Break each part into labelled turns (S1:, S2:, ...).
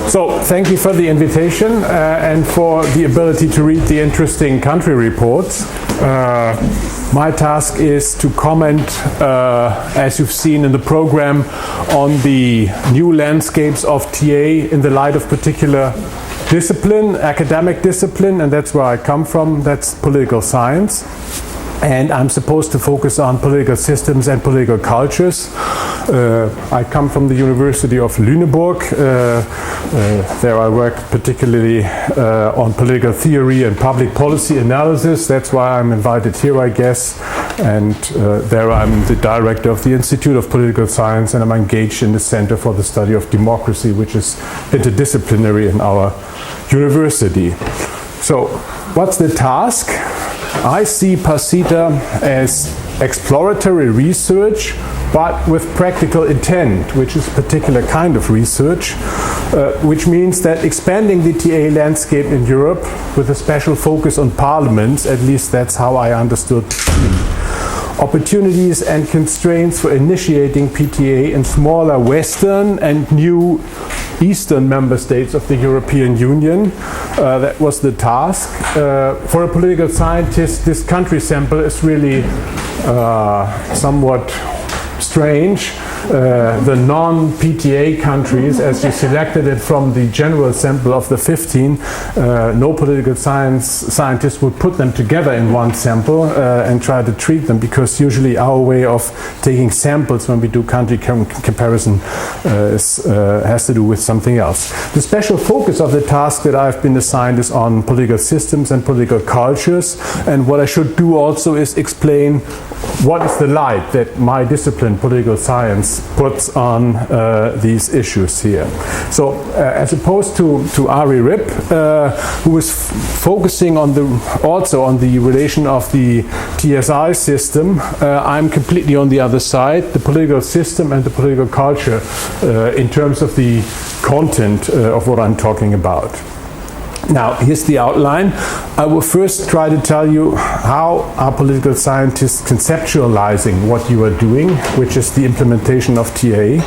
S1: So, thank you for the invitation and for the ability to read the interesting country reports. My task is to comment, as you've seen in the program, on the new landscapes of TA in the light of particular discipline, academic discipline, and that's where I come from, that's political science. And I'm supposed to focus on political systems and political cultures. I come from the University of Lüneburg. There I work particularly on political theory and public policy analysis. That's why I'm invited here, I guess. And there I'm the director of the Institute of Political Science, and I'm engaged in the Center for the Study of Democracy, which is interdisciplinary in our university. So, what's the task? I see PASITA as exploratory research, but with practical intent, which is a particular kind of research, which means that expanding the TA landscape in Europe with a special focus on parliaments, at least that's how I understood opportunities and constraints for initiating PTA in smaller Western and new Eastern member states of the European Union. That was the task. For a political scientist, this country sample is really somewhat strange. The non-PTA countries, as you selected it from the general sample of the 15, no political scientist would put them together in one sample and try to treat them, because usually our way of taking samples when we do country comparison has to do with something else. The special focus of the task that I've been assigned is on political systems and political cultures, and what I should do also is explain what is the light that my discipline, political science, puts on these issues here. So, as opposed to Ari Rip, who was focusing on also on the relation of the TSI system, I'm completely on the other side, the political system and the political culture, in terms of the content of what I'm talking about. Now, here's the outline. I will first try to tell you how are political scientists conceptualizing what you are doing, which is the implementation of TA.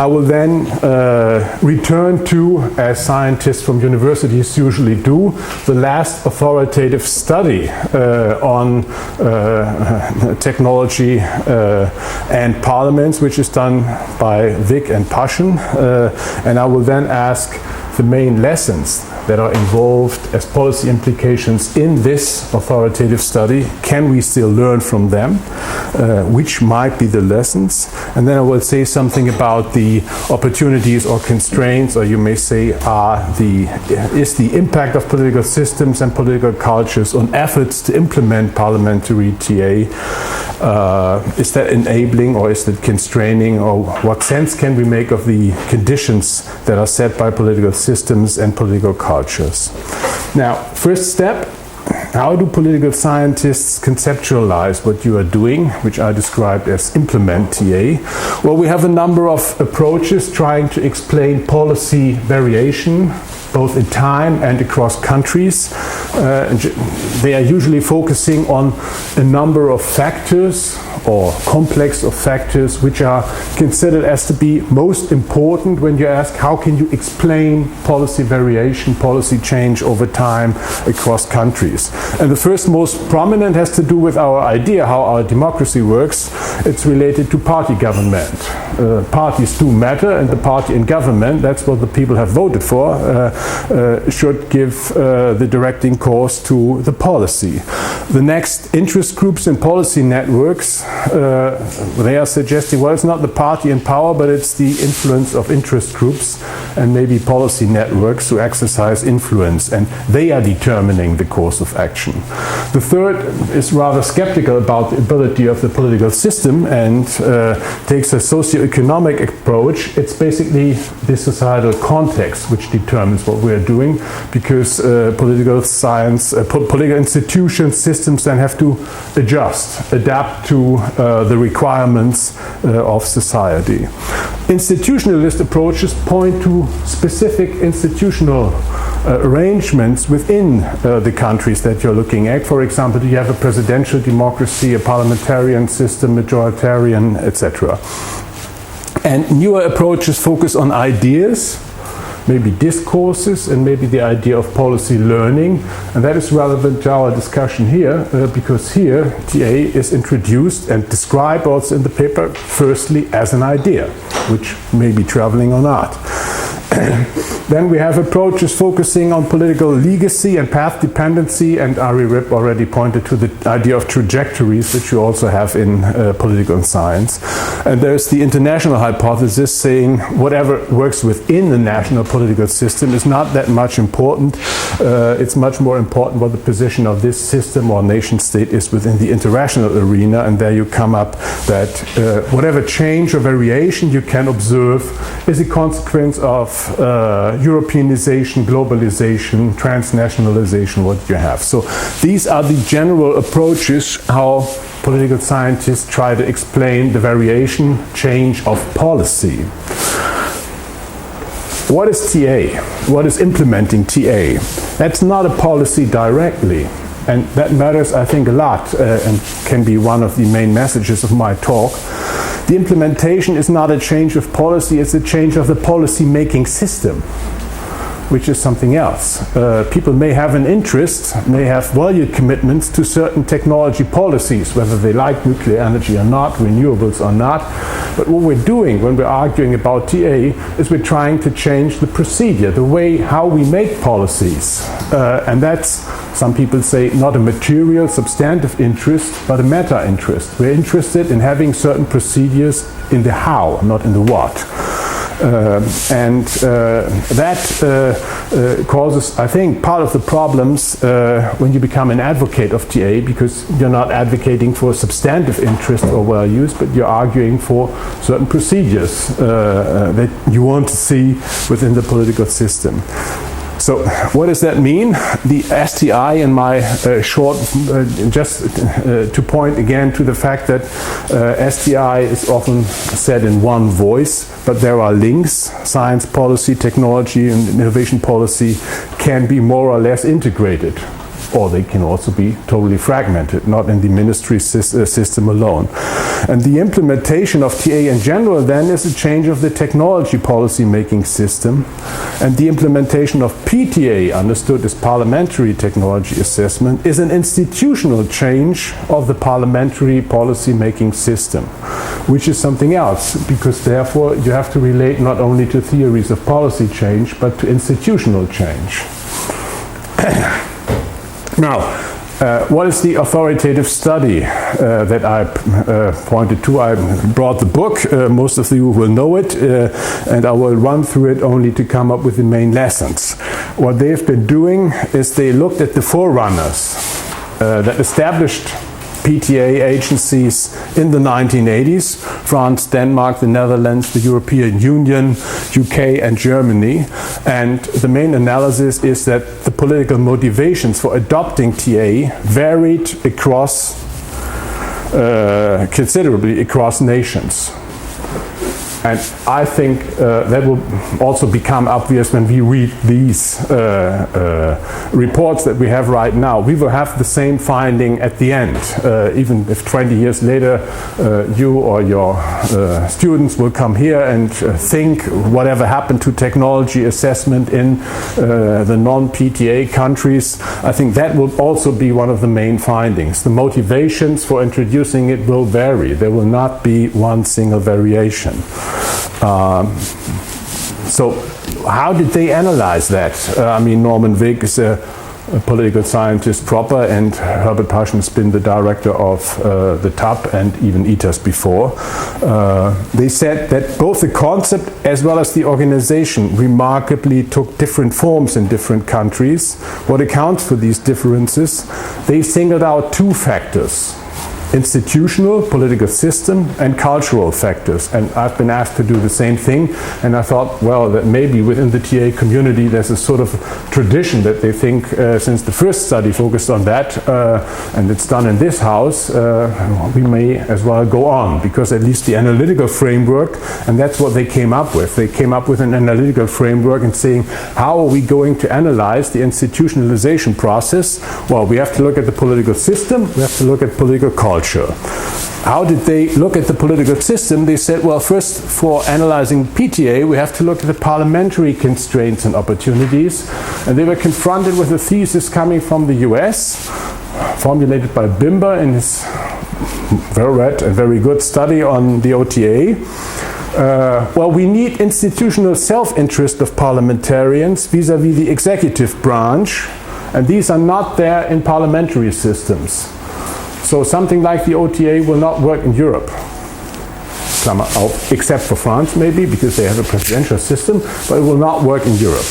S1: I will then return to, as scientists from universities usually do, the last authoritative study on technology and parliaments, which is done by Vic and Paschen. And I will then ask the main lessons that are involved as policy implications in this authoritative study. Can we still learn from them? Which might be the lessons? And then I will say something about the opportunities or constraints, or you may say is the impact of political systems and political cultures on efforts to implement parliamentary TA, is that enabling or is that constraining, or what sense can we make of the conditions that are set by political systems and political cultures? Now, first step, how do political scientists conceptualize what you are doing, which I described as implement TA? Well, we have a number of approaches trying to explain policy variation, both in time and across countries. They are usually focusing on a number of factors or complex of factors which are considered as to be most important when you ask how can you explain policy variation, policy change over time across countries. And the first most prominent has to do with our idea how our democracy works. It's related to party government. Parties do matter, and the party in government, that's what the people have voted for, should give the directing course to the policy. The next, interest groups and policy networks, they are suggesting, well, it's not the party in power, but it's the influence of interest groups and maybe policy networks who exercise influence, and they are determining the course of action. The third is rather skeptical about the ability of the political system and takes a socio-economic approach. It's basically the societal context which determines what we are doing, because political science, political institutions, systems then have to adapt to the requirements of society. Institutionalist approaches point to specific institutional arrangements within the countries that you're looking at. For example, do you have a presidential democracy, a parliamentarian system, majoritarian, etc. And newer approaches focus on ideas, maybe discourses, and maybe the idea of policy learning. And that is relevant to our discussion here, because here TA is introduced and described also in the paper firstly as an idea, which may be traveling or not. Then we have approaches focusing on political legacy and path dependency, and Ari Ripp already pointed to the idea of trajectories, which you also have in political science. And there's the international hypothesis saying whatever works within the national political system is not that much important. It's much more important what the position of this system or nation state is within the international arena, and there you come up that whatever change or variation you can observe is a consequence of Europeanization, globalization, transnationalization, what you have. So these are the general approaches how political scientists try to explain the variation, change of policy. What is TA? What is implementing TA? That's not a policy directly. And that matters, I think, a lot and can be one of the main messages of my talk. The implementation is not a change of policy, it's a change of the policy-making system, which is something else. People may have an interest, may have value commitments to certain technology policies, whether they like nuclear energy or not, renewables or not. But what we're doing when we're arguing about TA is we're trying to change the procedure, the way how we make policies. And that's, some people say, not a material, substantive interest, but a meta interest. We're interested in having certain procedures in the how, not in the what. That causes, I think, part of the problems when you become an advocate of TA, because you're not advocating for substantive interest or values, but you're arguing for certain procedures that you want to see within the political system. So what does that mean? The STI in my short, just to point again to the fact that STI is often said in one voice, but there are links. Science policy, technology, and innovation policy can be more or less integrated, or they can also be totally fragmented, not in the ministry system alone. And the implementation of TA in general then is a change of the technology policy making system, and the implementation of PTA, understood as parliamentary technology assessment, is an institutional change of the parliamentary policy making system, which is something else, because therefore you have to relate not only to theories of policy change, but to institutional change. Now, what is the authoritative study that I pointed to? I brought the book. Most of you will know it, and I will run through it only to come up with the main lessons. What they've been doing is they looked at the forerunners that established PTA agencies in the 1980s, France, Denmark, the Netherlands, the European Union, UK and Germany. And the main analysis is that the political motivations for adopting TA varied across, considerably across nations. And I think that will also become obvious when we read these reports that we have right now. We will have the same finding at the end, even if 20 years later you or your students will come here and think whatever happened to technology assessment in the non-PTA countries. I think that will also be one of the main findings. The motivations for introducing it will vary. There will not be one single variation. So how did they analyze that? I mean, Norman Wick is a political scientist proper, and Herbert Paschen has been the director of the TAP and even ITAS before. They said that both the concept as well as the organization remarkably took different forms in different countries. What accounts for these differences? They singled out two factors: institutional, political system, and cultural factors. And I've been asked to do the same thing, and I thought, well, that maybe within the TA community there's a sort of tradition that they think since the first study focused on that, and it's done in this house, we may as well go on, because at least the analytical framework, and that's what they came up with. They came up with an analytical framework and saying, how are we going to analyze the institutionalization process? Well, we have to look at the political system, we have to look at political culture. culture. How did they look at the political system? They said, well, first, for analyzing PTA, we have to look at the parliamentary constraints and opportunities. And they were confronted with a thesis coming from the US, formulated by Bimber in his well-read and very good study on the OTA. Well, we need institutional self-interest of parliamentarians vis-à-vis the executive branch, and these are not there in parliamentary systems. So something like the OTA will not work in Europe, except for France maybe, because they have a presidential system, but it will not work in Europe.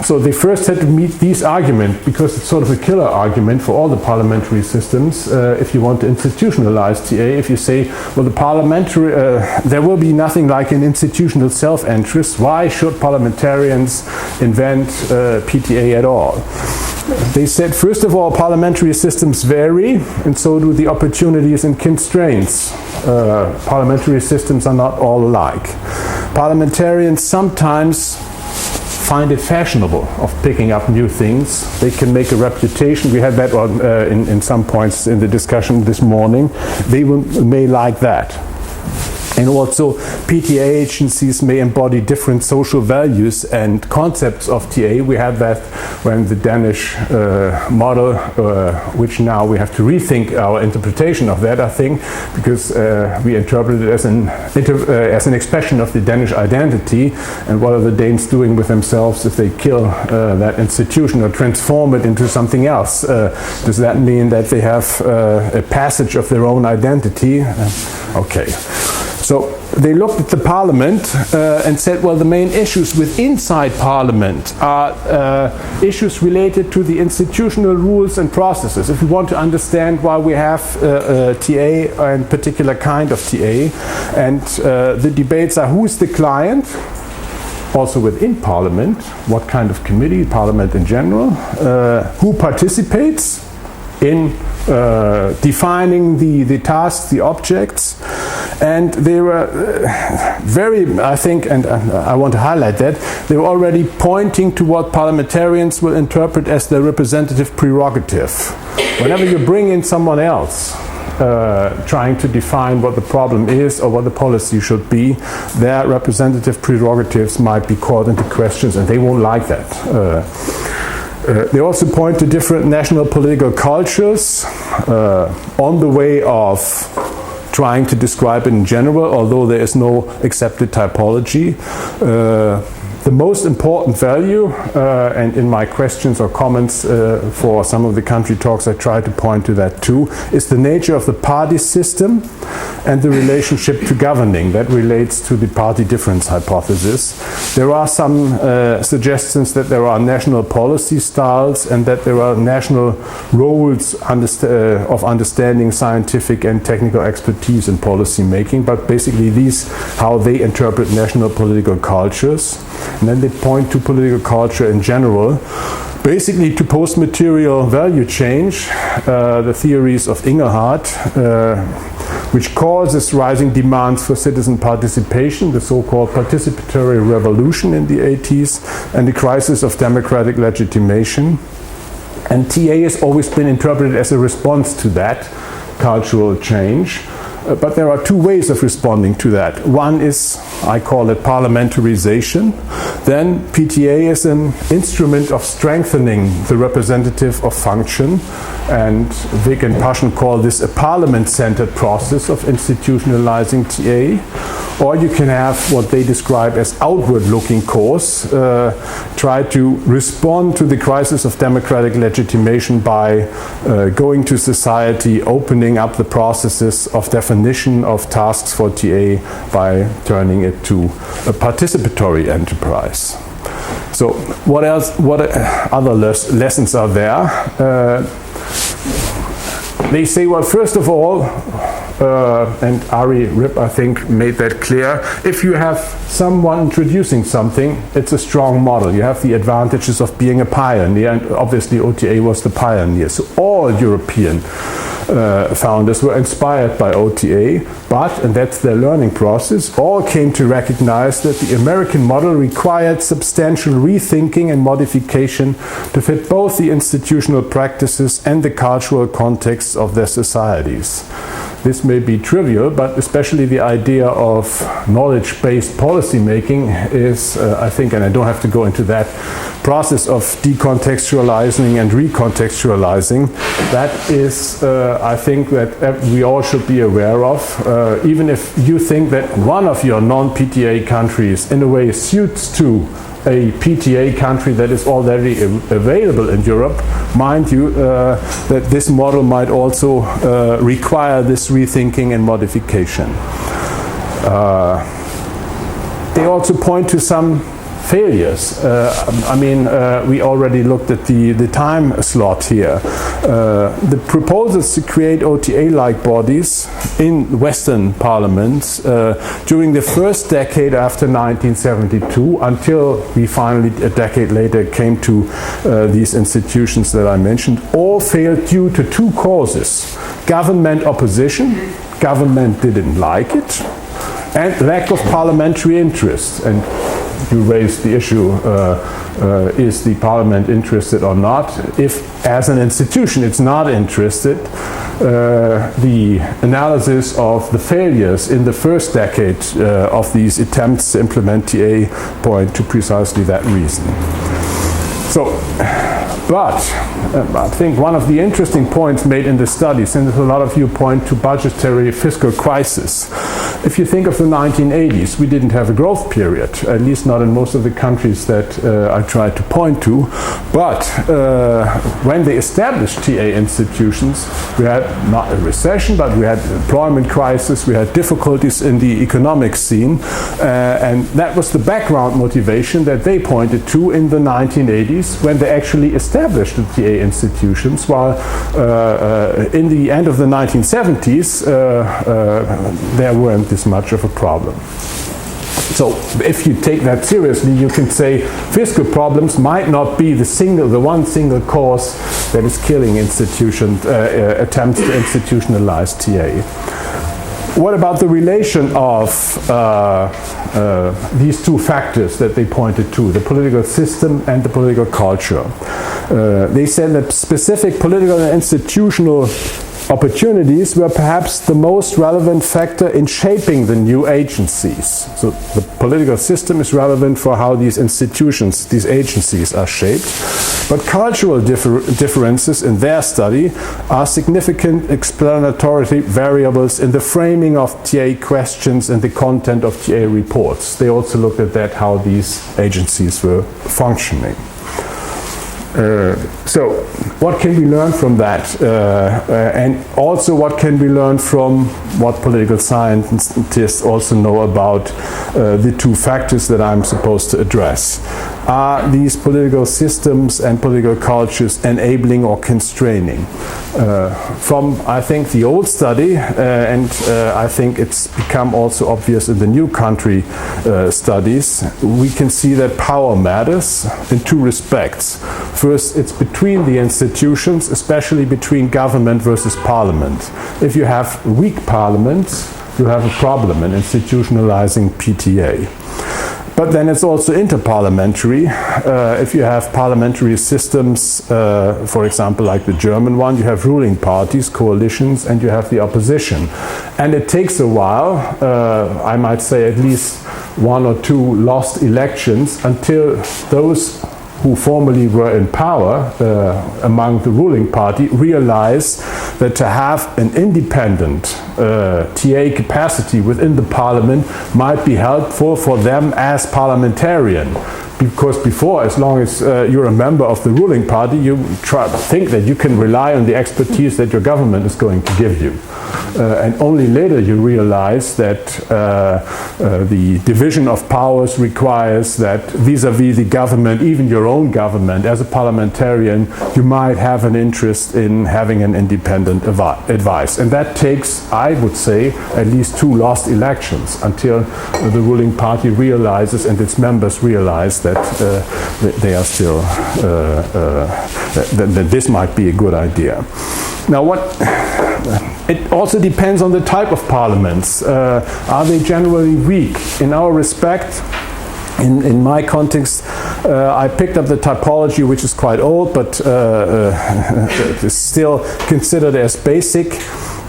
S1: So they first had to meet these arguments, because it's sort of a killer argument for all the parliamentary systems. If you want to institutionalize TA, if you say, well, the parliamentary, there will be nothing like an institutional self-interest. Why should parliamentarians invent PTA at all? They said, first of all, parliamentary systems vary, and so do the opportunities and constraints. Parliamentary systems are not all alike. Parliamentarians sometimes find it fashionable of picking up new things. They can make a reputation. We had that on, in some points in the discussion this morning. They may like that. And also, PTA agencies may embody different social values and concepts of TA. We had that when the Danish model, which now we have to rethink our interpretation of that, I think, because we interpret it as an expression of the Danish identity. And what are the Danes doing with themselves if they kill that institution or transform it into something else? Does that mean that they have a passage of their own identity? Okay. So they looked at the parliament and said, well, the main issues inside parliament are issues related to the institutional rules and processes. If we want to understand why we have TA and particular kind of TA, and the debates are who's the client, also within parliament, what kind of committee, parliament in general, who participates in defining the tasks, the objects. And they were very, I think, and I want to highlight that, they were already pointing to what parliamentarians will interpret as their representative prerogative. Whenever you bring in someone else trying to define what the problem is or what the policy should be, their representative prerogatives might be called into questions, and they won't like that. They also point to different national political cultures on the way of trying to describe it in general, although there is no accepted typology. The most important value, and in my questions or comments for some of the country talks I try to point to that too, is the nature of the party system and the relationship to governing. That relates to the party difference hypothesis. There are some suggestions that there are national policy styles and that there are national roles of understanding scientific and technical expertise in policy making, but basically these how they interpret national political cultures. And then they point to political culture in general, basically to post-material value change, the theories of Ingelhardt, which causes rising demands for citizen participation, the so-called participatory revolution in the 80s, and the crisis of democratic legitimation. And TA has always been interpreted as a response to that cultural change. But there are two ways of responding to that. One is, I call it parliamentarization. Then PTA is an instrument of strengthening the representative of function. And Wick and Paschen call this a parliament-centered process of institutionalizing TA. Or you can have what they describe as outward-looking course, try to respond to the crisis of democratic legitimation by going to society, opening up the processes of definition of tasks for TA by turning it to a participatory enterprise. So what else? What other lessons are there? They say, well, first of all, and Ari Rip, I think, made that clear. If you have someone introducing something, it's a strong model. You have the advantages of being a pioneer, and obviously OTA was the pioneer. So all European founders were inspired by OTA, but, and that's their learning process, all came to recognize that the American model required substantial rethinking and modification to fit both the institutional practices and the cultural contexts of their societies. This may be trivial, but especially the idea of knowledge-based policy making is, I think, and I don't have to go into that process of decontextualizing and recontextualizing, that is, I think, that we all should be aware of. Even if you think that one of your non-PTA countries in a way suits to a PTA country that is already available in Europe, mind you, that this model might also require this rethinking and modification. They also point to some failures. I mean, we already looked at the time slot here. The proposals to create OTA-like bodies in Western parliaments during the first decade after 1972, until we finally, a decade later, came to these institutions that I mentioned, all failed due to two causes: government opposition, government didn't like it, and lack of parliamentary interest. And you raised the issue, is the parliament interested or not? If, as an institution, it's not interested, the analysis of the failures in the first decade of these attempts to implement TA point to precisely that reason. So, but I think one of the interesting points made in the study, since a lot of you point to budgetary fiscal crisis, if you think of the 1980s, we didn't have a growth period, at least not in most of the countries that I tried to point to. But when they established TA institutions, we had not a recession, but we had employment crisis, we had difficulties in the economic scene, and that was the background motivation that they pointed to in the 1980s when they actually established the TA institutions, while in the end of the 1970s there weren't this much of a problem. So if you take that seriously, you can say fiscal problems might not be the one single cause that is killing attempts to institutionalize TA. What about the relation of these two factors that they pointed to, the political system and the political culture? They said that specific political and institutional opportunities were perhaps the most relevant factor in shaping the new agencies. So the political system is relevant for how these institutions, these agencies are shaped. But cultural differences in their study are significant explanatory variables in the framing of TA questions and the content of TA reports. They also looked at that, how these agencies were functioning. So what can we learn from that? And also what can we learn from what political scientists also know about the two factors that I'm supposed to address? Are these political systems and political cultures enabling or constraining? From, I think, the old study, and I think it's become also obvious in the new country studies, we can see that power matters in two respects. First, it's between the institutions, especially between government versus parliament. If you have weak parliaments, you have a problem in institutionalizing PTA. But then it's also interparliamentary. If you have parliamentary systems, for example, like the German one, you have ruling parties, coalitions, and you have the opposition. And it takes a while, I might say at least one or two lost elections, until those who formerly were in power among the ruling party realize that to have an independent TA capacity within the parliament might be helpful for them as parliamentarian. Because before, as long as you're a member of the ruling party, you think that you can rely on the expertise that your government is going to give you. And only later you realize that the division of powers requires that vis-à-vis the government, even your own government, as a parliamentarian, you might have an interest in having an independent advice. And that takes, I would say, at least 2 lost elections until the ruling party realizes and its members realize that they are still, that this might be a good idea. Now, it also depends on the type of parliaments. Are they generally weak? In our respect, in my context, I picked up the typology, which is quite old, but is still considered as basic.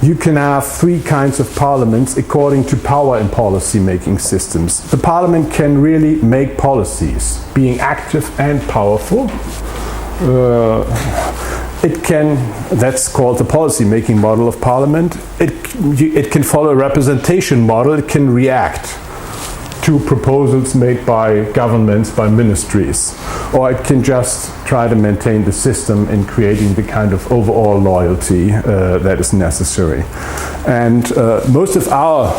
S1: You can have 3 kinds of parliaments according to power and policy making systems. The parliament can really make policies, being active and powerful. It can, that's called the policy-making model of parliament. It can follow a representation model. It can react to proposals made by governments, by ministries. Or it can just try to maintain the system in creating the kind of overall loyalty that is necessary. And most of our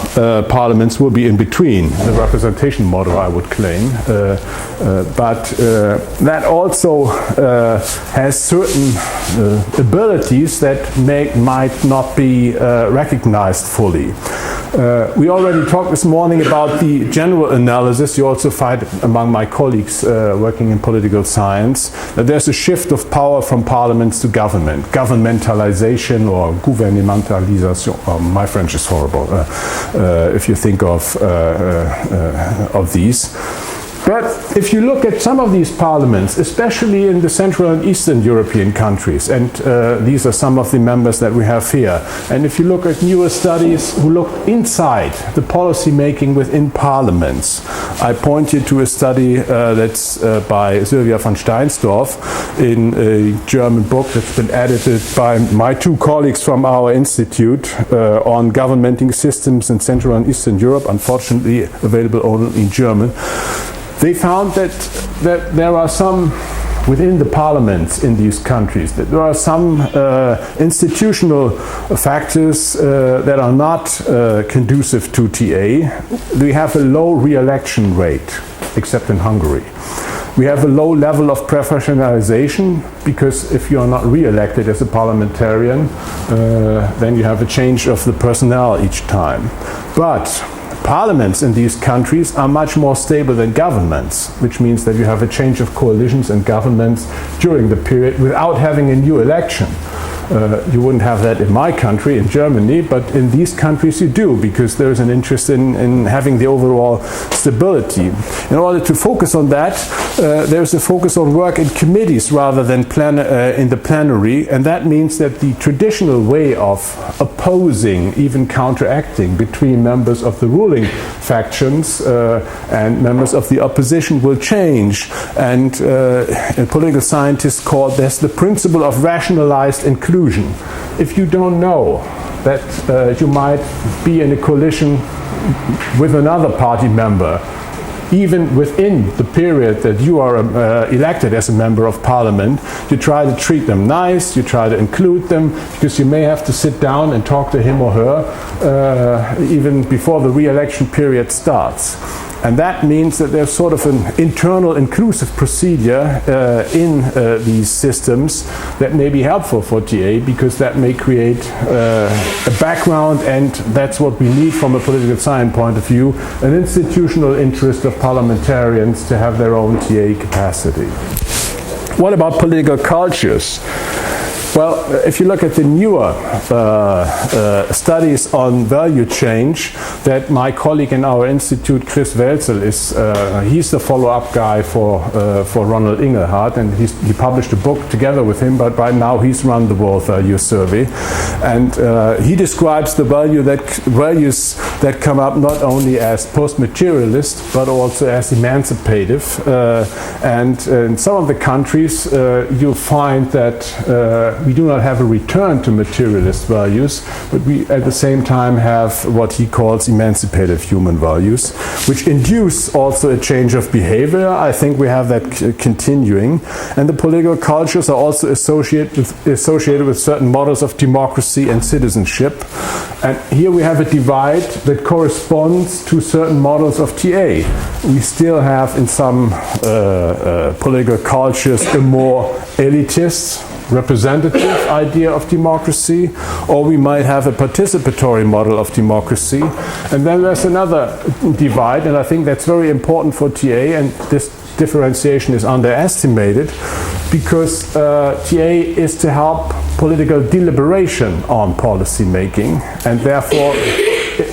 S1: parliaments will be in between the representation model, I would claim. But that also has certain abilities that might not be recognized fully. We already talked this morning about the general analysis. You also find among my colleagues working in political science that there's a shift of power from parliaments to government. Governmentalization or gouvernementalisation. My French is horrible if you think of these. But if you look at some of these parliaments, especially in the Central and Eastern European countries, and these are some of the members that we have here, and if you look at newer studies who look inside the policy making within parliaments, I point you to a study that's by Sylvia von Steinsdorf in a German book that's been edited by my 2 colleagues from our institute on governmenting systems in Central and Eastern Europe, unfortunately available only in German. They found that there are some, within the parliaments in these countries, that there are some institutional factors that are not conducive to TA. We have a low re-election rate, except in Hungary. We have a low level of professionalization, because if you are not re-elected as a parliamentarian, then you have a change of the personnel each time. But parliaments in these countries are much more stable than governments, which means that you have a change of coalitions and governments during the period without having a new election. You wouldn't have that in my country, in Germany, but in these countries you do, because there's an interest in having the overall stability. In order to focus on that, there's a focus on work in committees rather than in the plenary, and that means that the traditional way of opposing, even counteracting, between members of the ruling factions and members of the opposition will change. And political scientists call this the principle of rationalized inclusion. If you don't know that you might be in a coalition with another party member, even within the period that you are elected as a member of parliament, you try to treat them nice, you try to include them, because you may have to sit down and talk to him or her even before the re-election period starts. And that means that there's sort of an internal inclusive procedure in these systems that may be helpful for TA, because that may create a background, and that's what we need from a political science point of view, an institutional interest of parliamentarians to have their own TA capacity. What about political cultures? Well, if you look at the newer studies on value change that my colleague in our institute, Chris Welzel, he's the follow-up guy for Ronald Inglehart, and he published a book together with him, but right now he's run the World Value Survey. And he describes the values that come up not only as post-materialist, but also as emancipative. And in some of the countries, you'll find that we do not have a return to materialist values, but we at the same time have what he calls emancipative human values, which induce also a change of behavior. I think we have that continuing. And the political cultures are also associated with certain models of democracy and citizenship. And here we have a divide that corresponds to certain models of TA. We still have in some political cultures a more elitist, representative idea of democracy, or we might have a participatory model of democracy. And then there's another divide, and I think that's very important for TA, and this differentiation is underestimated, because TA is to help political deliberation on policy making, and therefore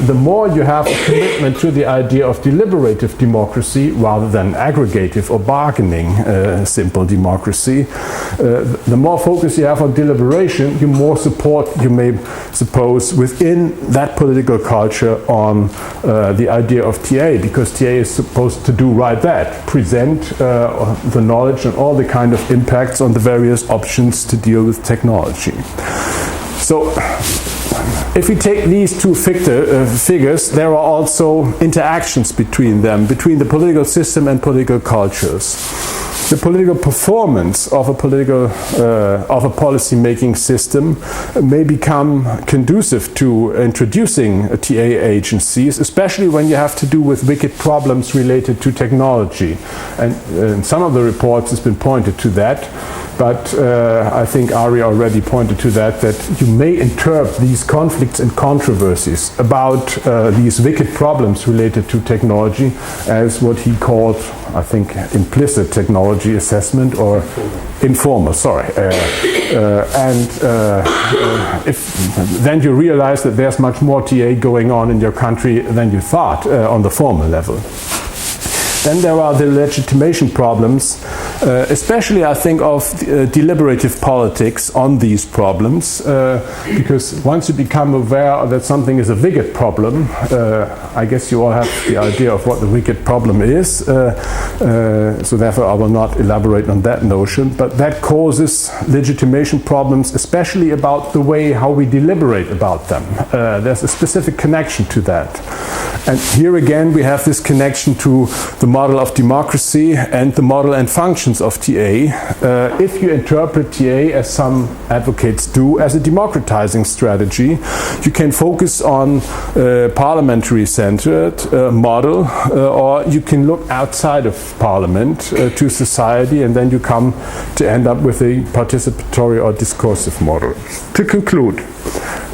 S1: the more you have a commitment to the idea of deliberative democracy rather than aggregative or bargaining simple democracy, the more focus you have on deliberation, the more support you may suppose within that political culture on the idea of TA, because TA is supposed to do right that, present the knowledge and all the kind of impacts on the various options to deal with technology. So if we take these two figures, there are also interactions between them, between the political system and political cultures. The political performance of a policy-making system may become conducive to introducing TA agencies, especially when you have to do with wicked problems related to technology. And in some of the reports has been pointed to that. But I think Ari already pointed to that you may interpret these conflicts and controversies about these wicked problems related to technology as what he called, I think, implicit technology assessment, or informal, sorry. Then you realize that there's much more TA going on in your country than you thought on the formal level. Then there are the legitimation problems, especially I think of deliberative politics on these problems, because once you become aware that something is a wicked problem, I guess you all have the idea of what the wicked problem is, so therefore I will not elaborate on that notion, but that causes legitimation problems, especially about the way how we deliberate about them. There's a specific connection to that. And here again we have this connection to the model of democracy and the model and functions of TA. If you interpret TA, as some advocates do, as a democratizing strategy, you can focus on parliamentary-centered model, or you can look outside of parliament to society, and then you come to end up with a participatory or discursive model. To conclude,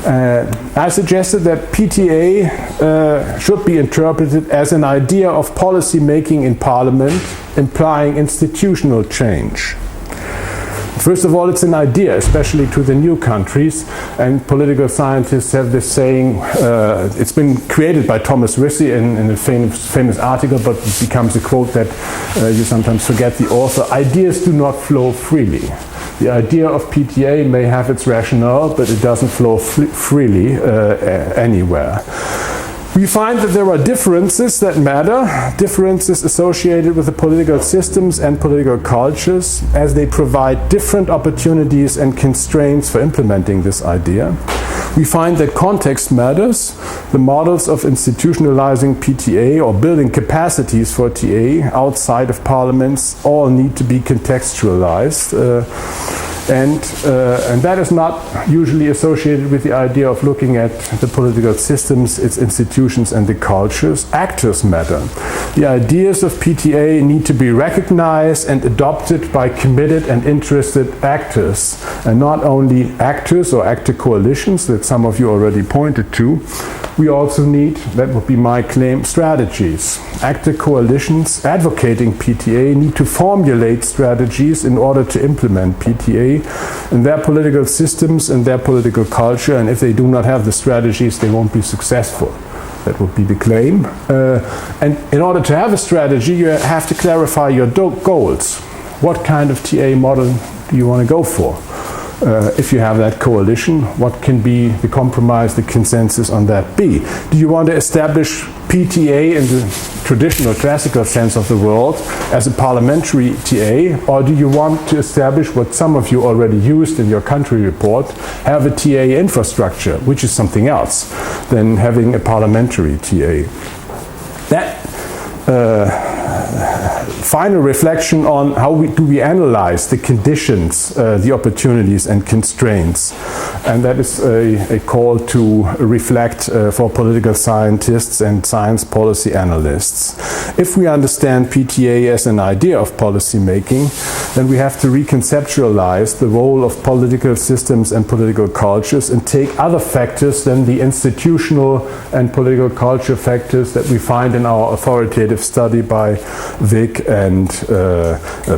S1: I suggested that PTA should be interpreted as an idea of policy making in parliament, implying institutional change. First of all, it's an idea, especially to the new countries, and political scientists have this saying, it's been created by Thomas Rissy in a famous article, but it becomes a quote that you sometimes forget the author: ideas do not flow freely. The idea of PTA may have its rationale, but it doesn't flow freely anywhere. We find that there are differences that matter, differences associated with the political systems and political cultures, as they provide different opportunities and constraints for implementing this idea. We find that context matters. The models of institutionalizing PTA or building capacities for TA outside of parliaments all need to be contextualized. And that is not usually associated with the idea of looking at the political systems, its institutions, and the cultures. Actors matter. The ideas of PTA need to be recognized and adopted by committed and interested actors, and not only actors or actor coalitions that some of you already pointed to. We also need, that would be my claim, strategies. Actor coalitions advocating PTA need to formulate strategies in order to implement PTA in their political systems and their political culture, and if they do not have the strategies, they won't be successful. That would be the claim. And in order to have a strategy, you have to clarify your goals. What kind of TA model do you want to go for? if you have that coalition, what can be the compromise, the consensus on that be? Do you want to establish PTA in the traditional classical sense of the word as a parliamentary TA, or do you want to establish what some of you already used in your country report, have a TA infrastructure, which is something else than having a parliamentary TA? That final reflection on how do we analyze the conditions, the opportunities and constraints. And that is a call to reflect for political scientists and science policy analysts. If we understand PTA as an idea of policy making, then we have to reconceptualize the role of political systems and political cultures and take other factors than the institutional and political culture factors that we find in our authoritative study by Vic and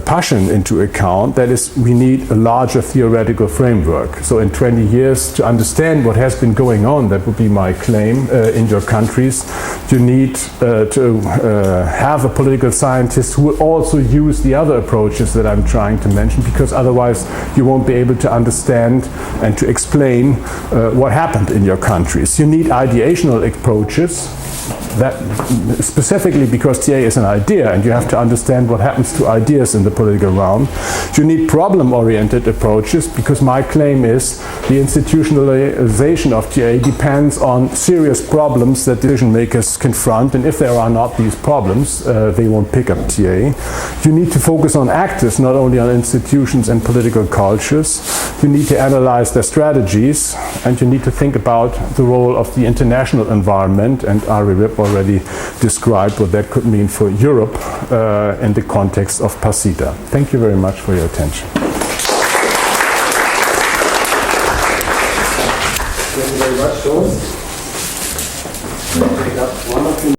S1: Paschen into account. That is, we need a larger theoretical framework. So in 20 years, to understand what has been going on, that would be my claim, in your countries, you need to have a political scientist who will also use the other approaches that I'm trying to mention, because otherwise you won't be able to understand and to explain what happened in your countries. You need ideational approaches, that specifically because TA is an idea and you have to understand what happens to ideas in the political realm. You need problem-oriented approaches, because my claim is the institutionalization of TA depends on serious problems that decision makers confront, and if there are not these problems, they won't pick up TA. You need to focus on actors, not only on institutions and political cultures. You need to analyze their strategies, and you need to think about the role of the international environment, and Ari Rip already described what that could mean for Europe in the context of PASITA. Thank you very much for your attention.
S2: Thank you very much, Thomas.